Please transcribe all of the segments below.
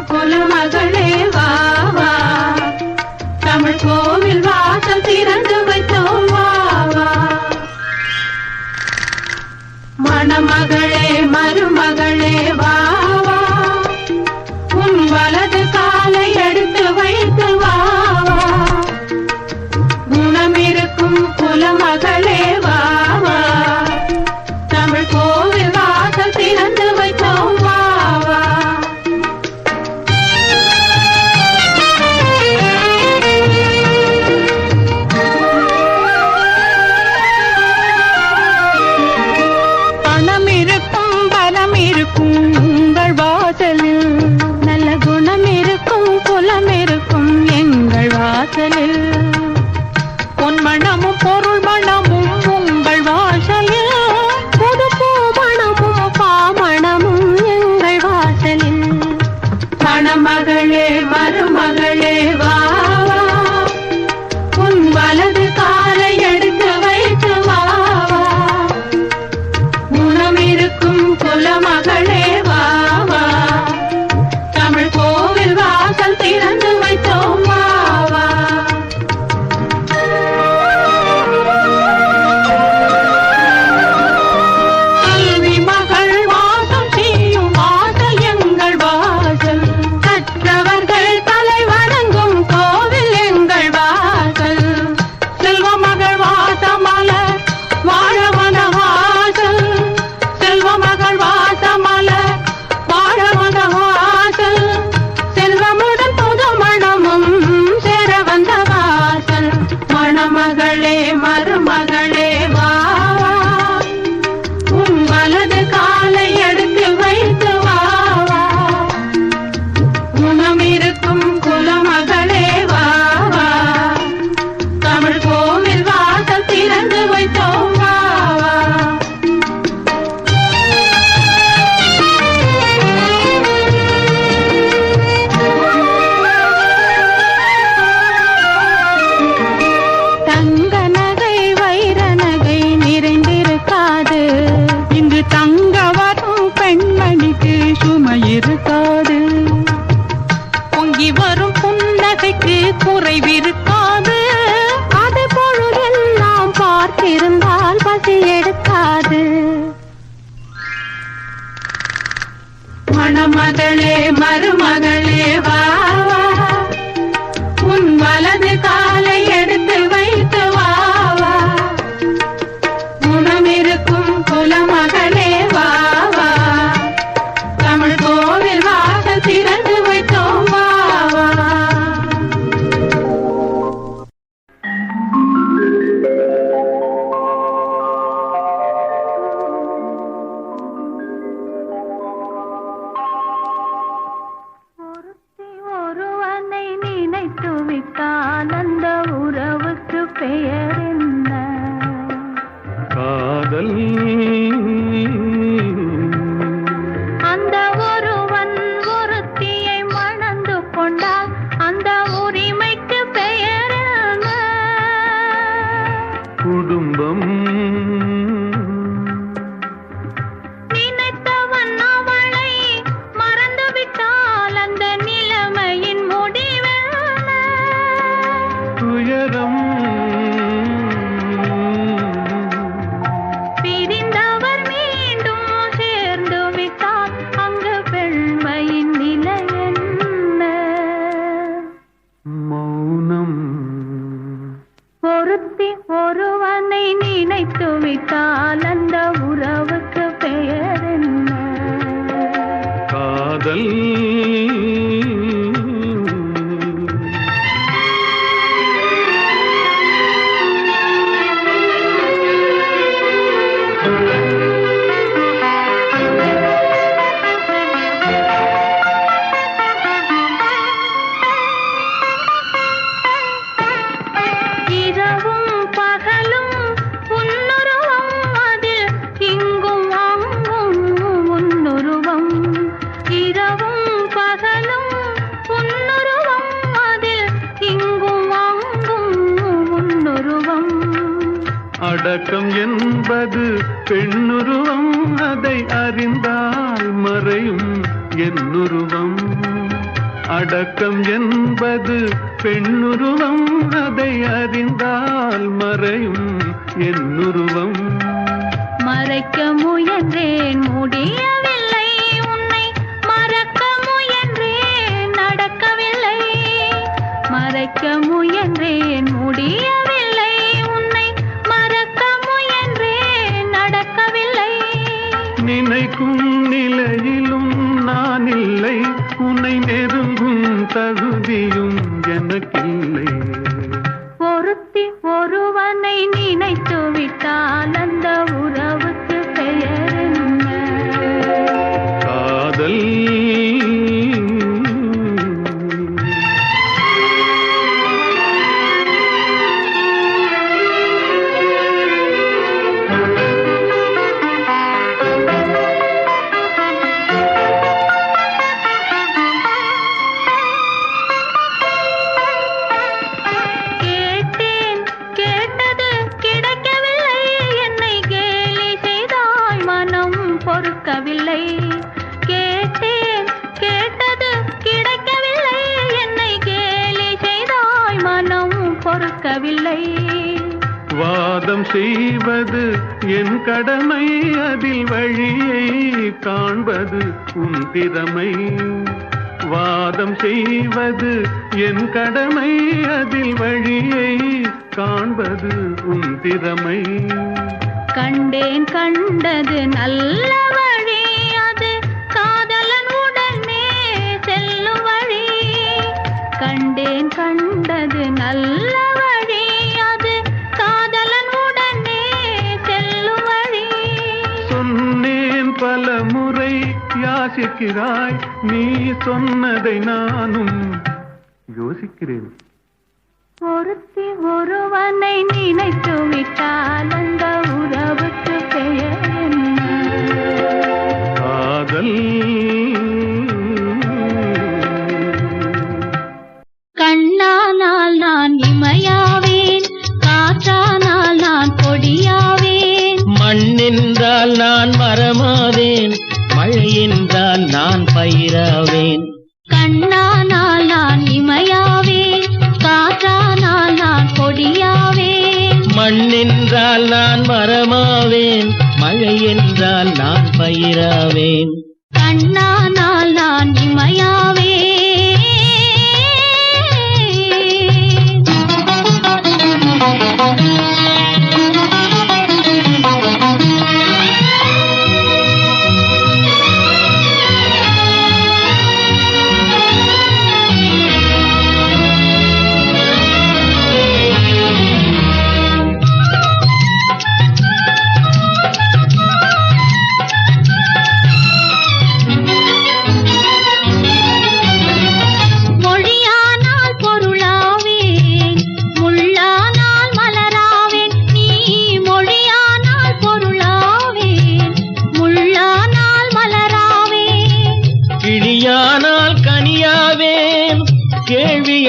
குலமகளே வா வா, தமிழ் கோவில் வாசல் திறந்து வைத்தோம் வா வா. மணமகளே மருமகளே வா வா, உன் வலது காலை எடுத்து வைத்து வா வா. குணமிருக்கும் குலமகளே வா வா, தமிழ் கோவில் வாசல் திறந்து வைத்தோம் வா வா. பணம் இருக்கும் பலம் இருக்கும் உங்கள் வாசலில், நல்ல குணம் இருக்கும் குலம் இருக்கும் எங்கள் வாசலில். பொன் மணமும் பொருள் மணமும் உங்கள் வாசலில், புது பூ மணமும் பாமணமும் எங்கள் வாசலில். மணமகளே மருமகளே வா வா, உன் வலது காலை எடுத்து வைத்து வா வா. குணமிருக்கும் குலமகளே வா வா, தமிழ் கோவில் வாசல் திறந்து வைத்தோம் வா வா. கல்வி மகள் வாசம் செய்யும் வாசல் எங்கள் வாசல், கற்றவர்கள் தலை வணங்கும் கோவில் எங்கள் வாசல். செல்வ மகள் வாசமல வாழவன வாசல், செல்வ மகள் வாசமல வாழவன வாசல். செல்வமுடன் புது மணமும் சேர வந்த வாசல். மணமகளே மருமகளே வா வா, உன் வலது காலை எடுத்து வைத்து வா வா. குணமிருக்கும் குலமகளே வா வா, தமிழ் கோவில் வாசல் திறந்து வைத்தோம் வா வா. தங்க நகை வைர நகை நிறைந்திருக்காது, இங்கு தங்க வரும் பெண்மணிக்கு சுமை இருக்காது. பொங்கி வரும் புன்னகைக்கு குறைவிருக்காது, அது பொழுதெல்லாம் பார்த்திருந்தால் பசி எடுக்காது. மணமகளே மருமகளே வா வா, உன் வலது காலை எடுத்து வைத்து வா வா. குணமிருக்கும் குலமகளே வா வா, தமிழ் கோவில் வாசல் திறந்து வைத்தோம் வா வா. ஒருத்தி ஒருவனை நினைத்து விட்டால் அந்த உறவுக்கு பெயர் என்ன? காதல். அந்த ஒருவன் ஒருத்தியை மணந்து கொண்டால் அந்த உரிமைக்கு பெயர் என்ன? குடும்பம். நினைத்தவன் அவளை மறந்து விட்டால் அந்த நிலைமையின் முடிவென்ன? துயரம். பிரிந்தவர் மீண்டும் சேர்ந்து விட்டால் அங்கு பெண்மையின் நிலை என்ன? மௌனம். ஒருத்தி ஒருவனை நினைத்து விட்டால் அந்த உறவுக்கு பெயர் என்ன? காதல். இரவும் பகலும் உன்னுருவம், அதில் இங்கும் அங்கும் உன்னுருவம். இரவும் பகலும் உன்னுருவம், அதில் இங்கும் அங்கும் உன்னுருவம். அடக்கம் என்பது பெண்ணுருவம், அதை அறிந்தால் மறையும் என்னுருவம். அடக்கம் என்பது பெண்ணுருவம், அதை அறிந்தால் மறையும் என்னுருவம். மறைக்க முயன்றேன் முடியவில்லை, உன்னை மறக்க முயன்றேன் நடக்கவில்லை. மறைக்க முயன்றேன் முடியவில்லை, உன்னை மறக்க முயன்றேன் நடக்கவில்லை. நினைக்கும் நிலையிலும் நான் இல்லை, உன்னை நெருங்கும் தகுதியும் எனக்கில்லை. ஒருத்தி ஒருவனை நினைத்து விட்டால் அந்த உறவுக்கு பெயர் என்ன? காதல். பொறுக்கவில்லை. கேட்டேன் கேட்டது கிடைக்கவில்லை, என்னை கேலி செய்தாய் மனம் பொறுக்கவில்லை. வாதம் செய்வது என் கடமை, அதில் வழியை காண்பது உன் திறமை. வாதம் செய்வது என் கடமை, அதில் வழியை காண்பது உன் திறமை. கண்டேன் கண்டது நல்ல வழி, அது காதலன் உடனே செல்லும் வழி. கண்டேன் கண்டது நல்ல வழி, அது காதலன் உடனே செல்லும் வழி. சொன்னேன் பல முறை யாசிக்கிறாய், நீ சொன்னதை நானும் யோசிக்கிறேன். ஒருத்தி ஒருவனை நினைத்து விட்டால் அந்த உறவுக்கு பெயர் என்ன? காதல். கண்ணானால் நான் இமையாவேன், காற்றானால் நான் கொடியாவேன். மண்ணென்றால் நான் மரமாவேன், மழையென்றால் நான் பயிராவேன். கண்ணானால் நான் இமையாவேன், காற்றானால் நான் கொடியாவேன். மண்ணென்றால் நான் மரமாவேன், மழையென்றால் நான் பயிராவேன். கண்ணானால் நான் இமையாவேன்.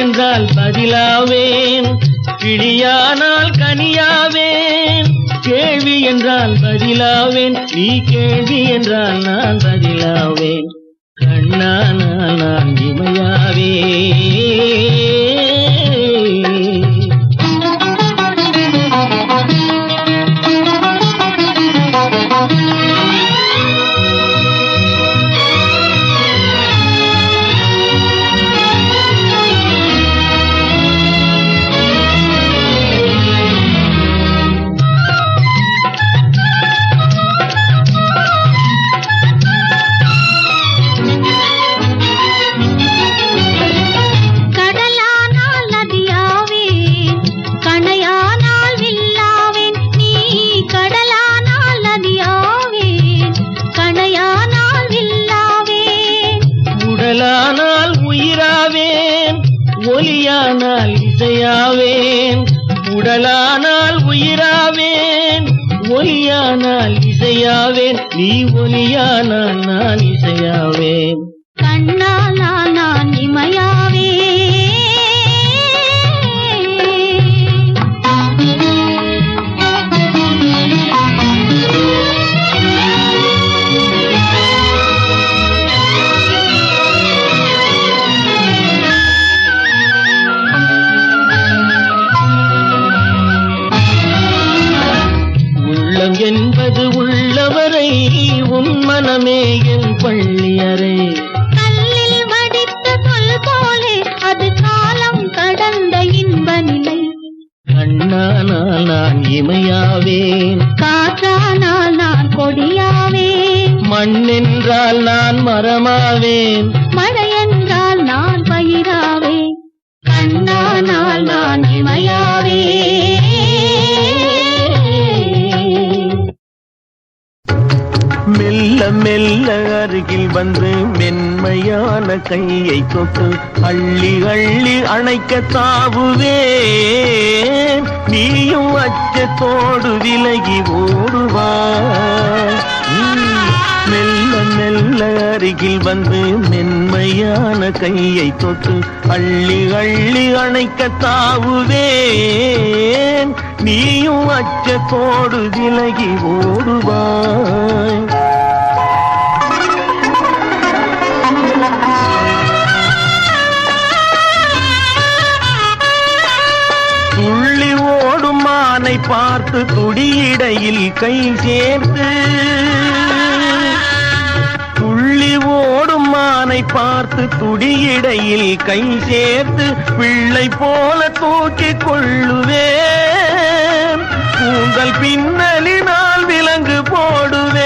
என்றால் பதிலாவேன், கிளியானால் கனியாவேன். கேள்வி என்றால் பதிலாவேன், நீ கேள்வி என்றால் நான் பதிலாவேன். கண்ணானால் நான் இமையாவேன். ஒலியானால் இசையாவேன், உடலானால் உயிராவேன். ஒலியானால் இசையாவேன், நீ ஒலியானால் நான் இசையாவேன். கண்ணானால் நான் இமையாவேன். அருகில் வந்து மென்மையான கையை தொட்டு அள்ளி அள்ளி அணைக்க தாவுவேன். நீயும் அச்சத்தோடு விலகி ஓடுவாய். மெல்ல மெல்ல அருகில் வந்து மென்மையான கையை தொட்டு அள்ளி அள்ளி அணைக்க தாவுவேன். நீயும் அச்சத்தோடு விலகி ஓடுவாய். துள்ளி ஓடும் மானை பார்த்து துடியிடையில் கை சேர்த்து, துள்ளி ஓடும் மானை பார்த்து துடியிடையில் கை சேர்த்து பிள்ளை போல தூக்கிக் கொள்ளுவேன். கூந்தல் பின்னலினால் விலங்கு போடுவேன்.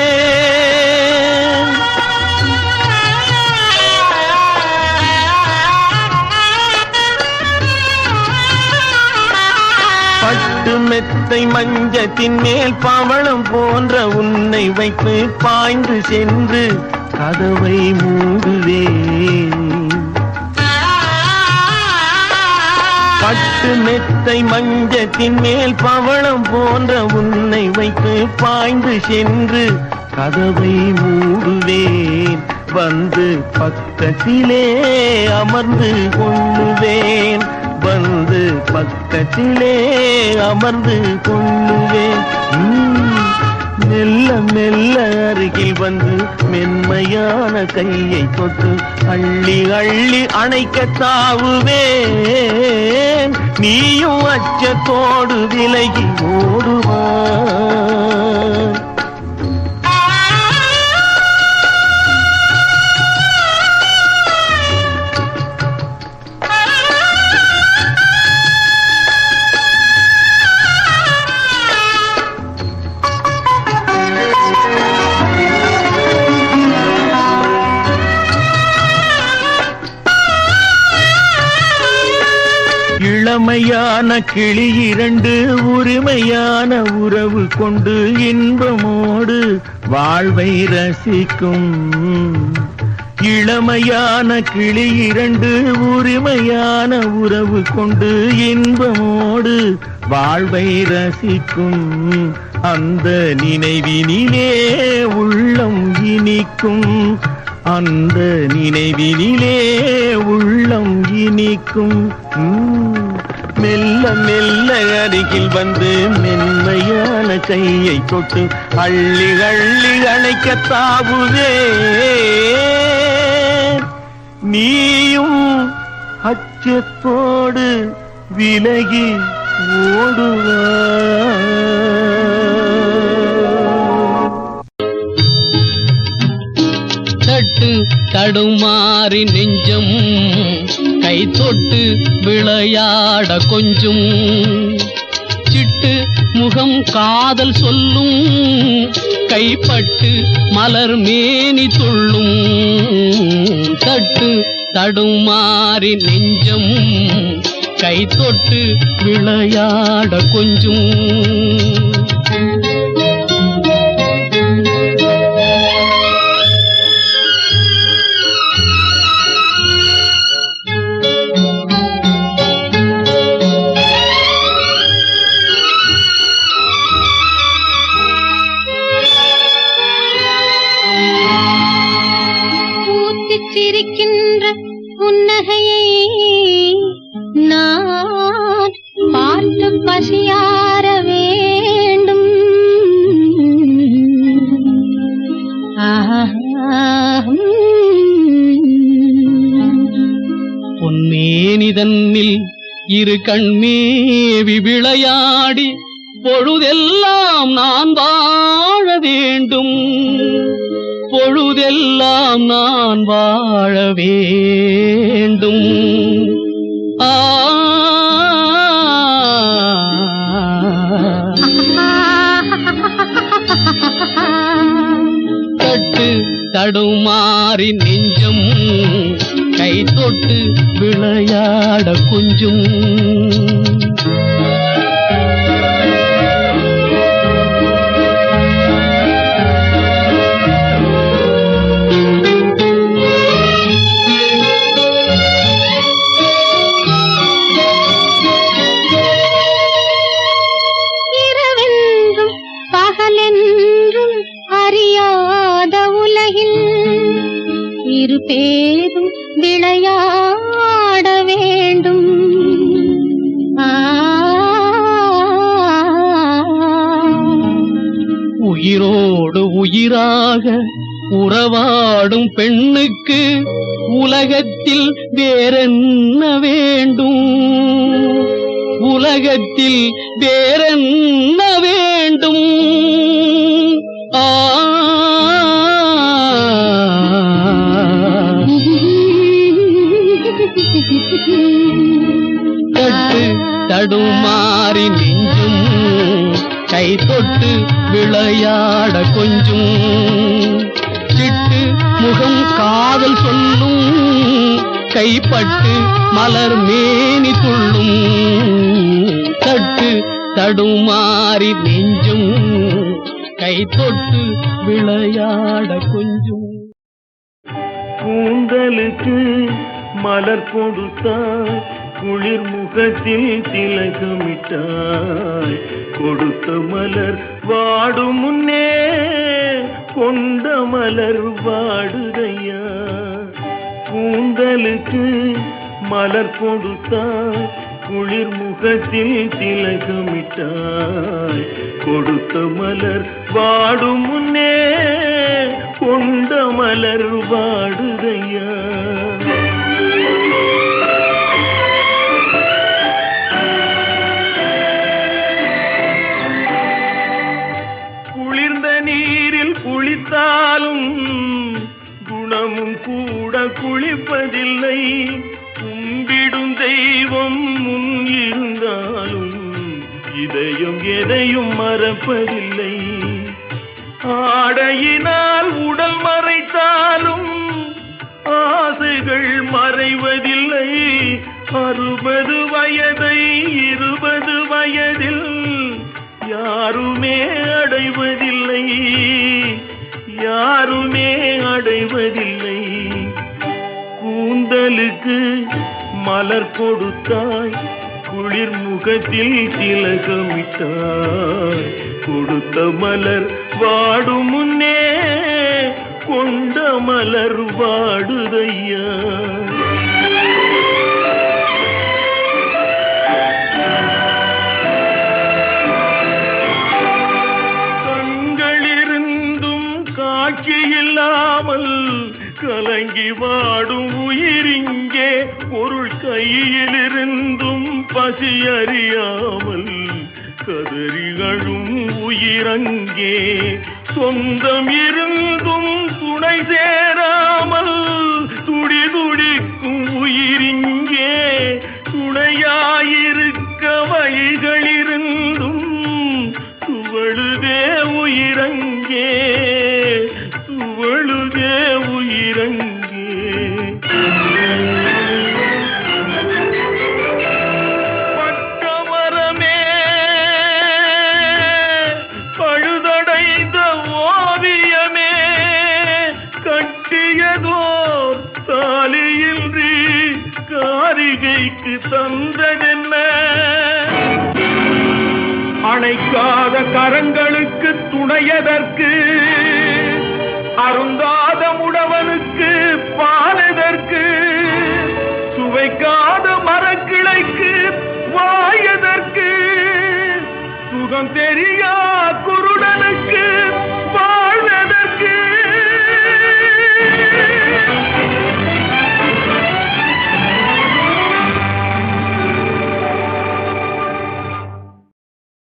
பட்டு மெத்தை மஞ்சத்தின் மேல் பவளம் போன்ற உன்னை வைத்து பாய்ந்து சென்று கதவை மூடுவேன். பட்டு மெத்தை மஞ்சத்தின் மேல் பவளம் போன்ற உன்னை வைத்து பாய்ந்து சென்று கதவை மூடுவேன். வந்து பக்கத்திலே அமர்ந்து கொள்ளுவேன். வந்து பக்கத்திலே அமர்ந்து கொள்ளுவேன். மெல்ல மெல்ல அருகில் வந்து மென்மையான கையை தொட்டு அள்ளி அள்ளி அணைக்க தாவுவேன். நீயும் அச்சத்தோடு விலகி ஓடுவாய். இளமையான கிளி இரண்டு உரிமையான உறவு கொண்டு இன்பமோடு வாழ்வை ரசிக்கும். இளமையான கிளி இரண்டு உரிமையான உறவு கொண்டு இன்பமோடு வாழ்வை ரசிக்கும். அந்த நினைவினிலே உள்ளம் இனிக்கும். அந்த நினைவினிலே உள்ளம் இனிக்கும். மெல்ல மெல்ல அருகில் வந்து மென்மையான கையை தொட்டு அள்ளி அள்ளி அணைக்க தாவுவேன். நீயும் அச்சத்தோடு விலகி ஓடுவாய். தட்டு தடுமாறி நெஞ்சம் கை தொட்டு விளையாட கொஞ்சும். சிட்டு முகம் காதல் சொல்லும். கைப்பட்டு மலர் மேனி துள்ளும். தட்டு தடுமாறி நெஞ்சம் கை தொட்டு விளையாட கொஞ்சும். சிரிக்கின்ற புன்னகையை நான் பார்த்து பசியார வேண்டும். பொன்மேனிதன்னில் இரு கண்மேவி விளையாடி பொழுதெல்லாம் நான் வாழ வேண்டும். பொழுதெல்லாம் நான் வாழ வேண்டும். தட்டு தடுமாறி நெஞ்சம் கை தொட்டு விளையாட கொஞ்சும். சுகமாக உறவாடும் பெண்ணுக்கு உலகத்தில் வேறென்ன வேண்டும்? உலகத்தில் வேறென்ன வேண்டும்? தட்டு தடுமாறி நெஞ்சும் கை தொட்டு விளையாட கொஞ்சும் சிட்டு முகம் காதல் சொல்லும் கைப்பட்டு மலர் மேனி துள்ளும் தட்டு தடுமாறி நெஞ்சும் கை தொட்டு விளையாட கொஞ்சும் கூந்தலுக்கு மலர் கொடுத்தாய் குளிர் முகத்தில் திலகமிட்டாய் கொடுத்த மலர் வாடும் முன்னே கொண்ட மலர் வாடுதையா கூந்தலுக்கு மலர் கொடுத்தாய் குளிர் முகத்தில் திலகமிட்டாய் கொடுத்த மலர் வாடும் முன்னே கொண்ட மலர் வாடுதையா குளிர்ந்த நீரில் குளித்தாலும் குணமும் கூட குளிப்பதில்லை கும்பிடும் தெய்வம் முன் இருந்தாலும் இதயம் எதையும் மறப்பதில்லை ஆடையினால் உடல் மறைத்தாலும் ஆசைகள் மறைவதில்லை 60 வயதை 20 வயதில் யாருமே அடைவதில்லை யாருமே அடைவதில்லை கூந்தலுக்கு மலர் கொடுத்தாய் குளிர் முகத்தில் திலகமிட்டாய் கொடுத்த மலர் வாடும் முன்னே கொண்ட மலர் வாடுதையா கண்களிருந்தும் காட்சி இல்லாமல் கலங்கி வாடும் உயிரிங்கே பொருள் கையிலிருந்தும் பசி அறியாமல் கதறிகளும் உயிரங்கே சொந்தம் இருந்தும் துணை சேராமல் துடி துடிக்கும் உயிரிங்கே துணையாயிருக்க வழிகளிருந்தும் துவழுதே உயிரங்கே துவழுதே உயிரங்கே பட்டமரமே பழுதடைந்த ஓவியமே கட்டியதோர் தாலியின்றி காரிகைக்கு தந்ததென்ன அணைக்காத கரங்களுக்கு துணையதற்கு அருந்தாத முடவனுக்கு பாலதற்கு சுவைக்காத மரக்கிளைக்கு வாயதற்கு சுகம் தெரியா